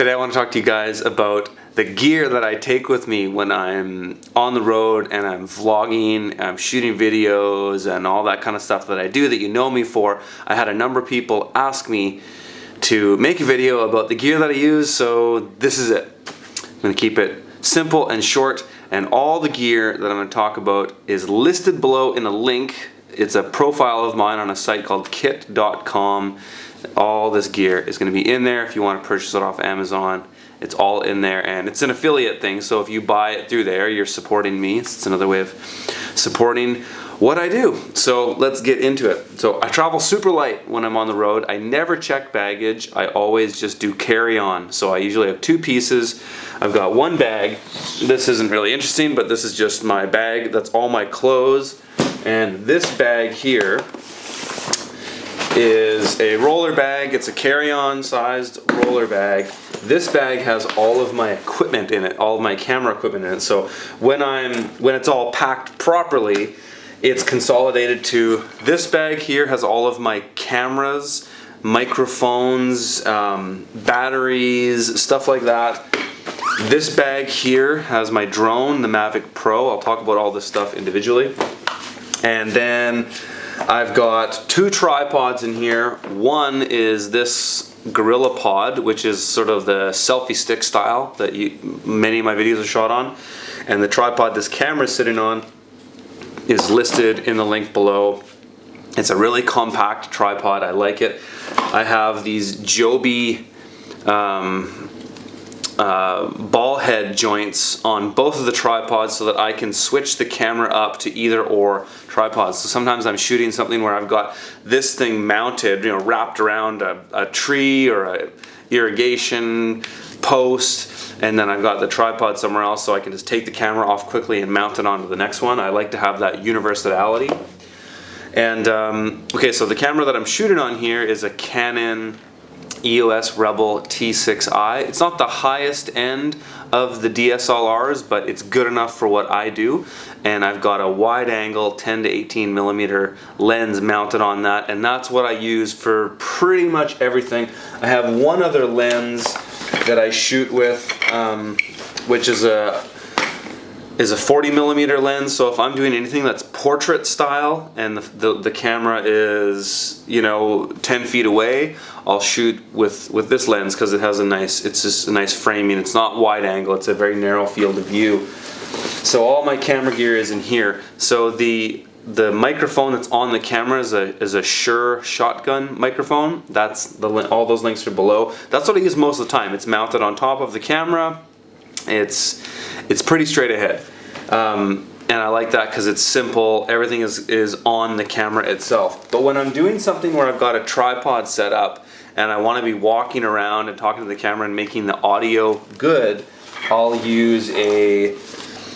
Today I want to talk to you guys about the gear that I take with me when I'm on the road and I'm vlogging, I'm shooting videos and all that kind of stuff that I do that you know me for. I had a number of people ask me to make a video about the gear that I use, so this is it. I'm going to keep it simple and short, and all the gear that I'm going to talk about is listed below in a link. It's a profile of mine on a site called kit.com. All this gear is going to be in there if you want to purchase it off Amazon. It's all in there, and it's an affiliate thing, so if you buy it through there, you're supporting me. It's another way of supporting what I do. So let's get into it. So I travel super light when I'm on the road. I never check baggage. I always just do carry on. So I usually have two pieces. I've got one bag. This isn't really interesting, but this is just my bag. That's all my clothes. And this bag here is a roller bag. It's a carry-on sized roller bag. This bag has all of my equipment in it, all of my camera equipment in it. So when it's all packed properly, it's consolidated to this bag here has all of my cameras, microphones, batteries, stuff like that. This bag here has my drone, the Maverick Pro. I'll talk about all this stuff individually. And then I've got two tripods in here. One is this Gorilla Pod, which is sort of the selfie stick style that many of my videos are shot on. And the tripod this camera is sitting on is listed in the link below. It's a really compact tripod. I like it. I have these Joby ball head joints on both of the tripods so that I can switch the camera up to either or tripods. So sometimes I'm shooting something where I've got this thing mounted, wrapped around a tree or a irrigation post, and then I've got the tripod somewhere else so I can just take the camera off quickly and mount it onto the next one. I like to have that universality. And okay, so the camera that I'm shooting on here is a Canon Els Rebel T6i. It's not the highest end of the DSLRs, but it's good enough for what I do. And I've got a wide angle 10 to 18 millimeter lens mounted on that, and that's what I use for pretty much everything. I have one other lens that I shoot with, which is a 40 millimeter lens. So if I'm doing anything that's portrait style and the camera is 10 feet away, I'll shoot with this lens because it has it's just a nice framing. It's not wide angle, it's a very narrow field of view. So all my camera gear is in here. So the microphone that's on the camera is a Shure shotgun microphone. All those links are below. That's what I use most of the time. It's mounted on top of the camera. It's pretty straight ahead. And I like that because it's simple. Everything is on the camera itself. But when I'm doing something where I've got a tripod set up and I want to be walking around and talking to the camera and making the audio good, I'll use a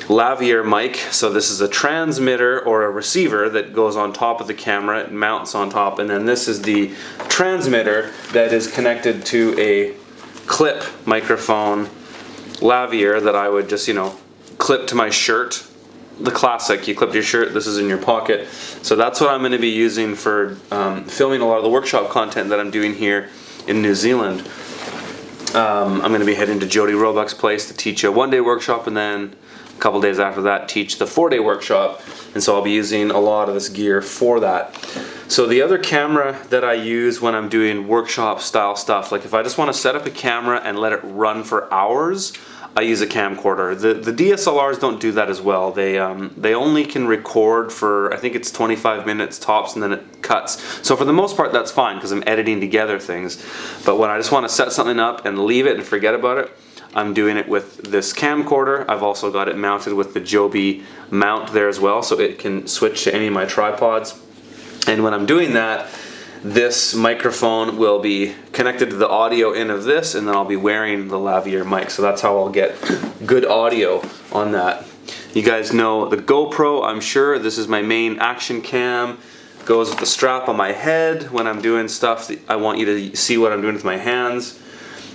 Lav Ear Mic. So this is a transmitter or a receiver that goes on top of the camera. It mounts on top, and then this is the transmitter that is connected to a clip microphone Lav Ear that I would just clip to my shirt. The classic, you clip your shirt, this is in your pocket. So that's what I'm going to be using for filming a lot of the workshop content that I'm doing here in New Zealand. I'm going to be heading to Jody Roebuck's place to teach a one-day workshop, and then a couple days after that teach the 4-day workshop. And so I'll be using a lot of this gear for that. So the other camera that I use when I'm doing workshop style stuff, like if I just want to set up a camera and let it run for hours, I use a camcorder. The DSLRs don't do that as well. They only can record for, I think it's 25 minutes tops, and then it cuts. So for the most part that's fine because I'm editing together things. But when I just want to set something up and leave it and forget about it, I'm doing it with this camcorder. I've also got it mounted with the Joby mount there as well, so it can switch to any of my tripods. And when I'm doing that, this microphone will be connected to the audio in of this, and then I'll be wearing the Lav Ear mic, so that's how I'll get good audio on that. You guys know the GoPro, I'm sure. This is my main action cam. Goes with the strap on my head when I'm doing stuff that I want you to see what I'm doing with my hands.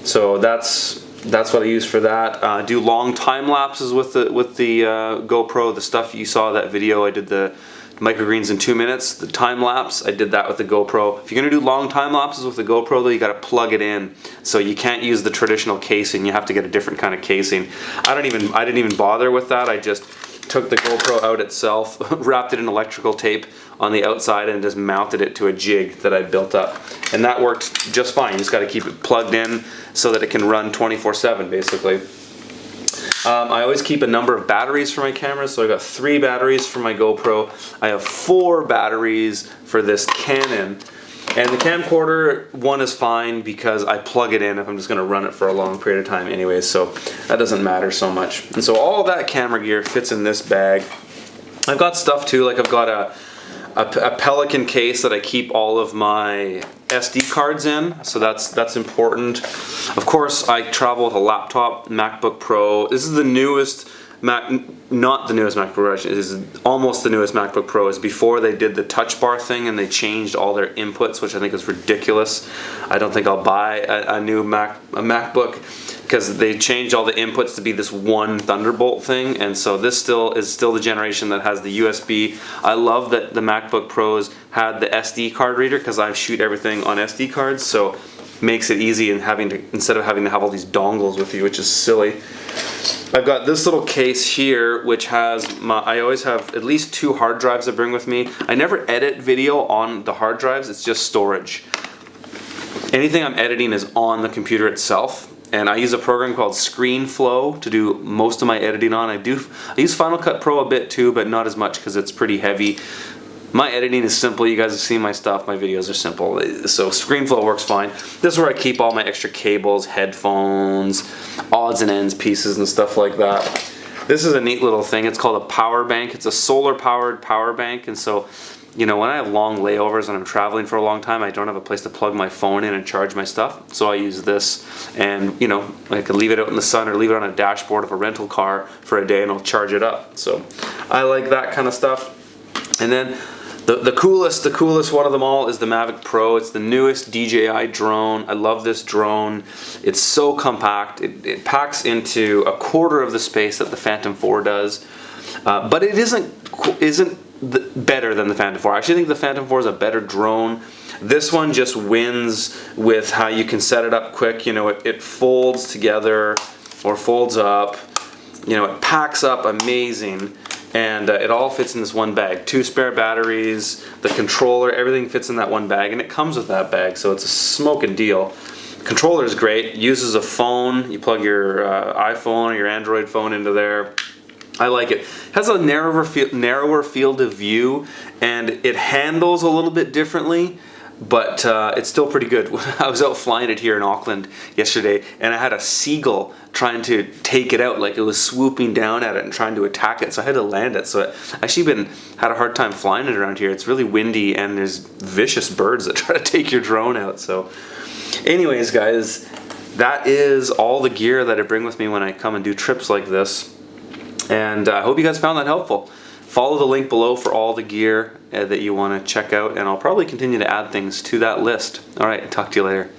So that's what I use for that. Do long time lapses with the GoPro, the stuff you saw that video. I did the microgreens in 2 minutes. The time lapse, I did that with the GoPro. If you're gonna do long time lapses with the GoPro though, you gotta plug it in. So you can't use the traditional casing, you have to get a different kind of casing. I didn't even bother with that. I just took the GoPro out itself, wrapped it in electrical tape on the outside and just mounted it to a jig that I built up. And that worked just fine. You just gotta keep it plugged in so that it can run 24/7 basically. I always keep a number of batteries for my cameras, so I got 3 batteries for my GoPro. I have 4 batteries for this Canon. And the camcorder one is fine because I plug it in if I'm just gonna run it for a long period of time anyways, so that doesn't matter so much. And so all of that camera gear fits in this bag. I've got stuff too, like I've got a Pelican case that I keep all of my SD cards in, so that's important. Of course, I travel with a laptop, Macbook Pro. This is the newest not the newest MacBook Pro, it is almost the newest MacBook Pro. Is before they did the touch bar thing and they changed all their inputs, which I think is ridiculous. I don't think I'll buy a new MacBook because they changed all the inputs to be this one Thunderbolt thing, and so this is still the generation that has the USB. I love that the MacBook Pros had the SD card reader because I shoot everything on SD cards, so makes it easy and instead of having to have all these dongles with you, which is silly. I've got this little case here which has I always have at least 2 hard drives I bring with me. I never edit video on the hard drives, it's just storage. Anything I'm editing is on the computer itself, and I use a program called ScreenFlow to do most of my editing on. I use Final Cut Pro a bit too, but not as much because it's pretty heavy. My editing is simple. You guys have seen my stuff. My videos are simple. So ScreenFlow works fine. This is where I keep all my extra cables, headphones, odds and ends pieces and stuff like that. This is a neat little thing. It's called a power bank. It's a solar powered power bank, and so you know, when I have long layovers and I'm traveling for a long time, I don't have a place to plug my phone in and charge my stuff. So I use this, and you know, I could leave it out in the sun or leave it on a dashboard of a rental car for a day and I'll charge it up. So I like that kind of stuff. And then the coolest one of them all is the Maverick Pro. It's the newest DJI drone. I love this drone. It's so compact. It packs into a quarter of the space that the Phantom 4 does. But it isn't better than the Phantom 4. I actually think the Phantom 4 is a better drone. This one just wins with how you can set it up quick. You know, it folds together or folds up. You know, it packs up amazing. And it all fits in this one bag. 2 spare batteries, the controller, everything fits in that one bag, and it comes with that bag, so it's a smoking deal. Controller is great. Uses a phone. You plug your iPhone or your Android phone into there. I like it. It has a narrower field of view, and it handles a little bit differently, but it's still pretty good. I was out flying it here in Auckland yesterday, and I had a seagull trying to take it out, like it was swooping down at it and trying to attack it, so I had to land it. So I actually had a hard time flying it around here. It's really windy, and there's vicious birds that try to take your drone out. So anyways, guys, that is all the gear that I bring with me when I come and do trips like this. And I hope you guys found that helpful. Follow the link below for all the gear that you want to check out, and I'll probably continue to add things to that list. Alright, talk to you later.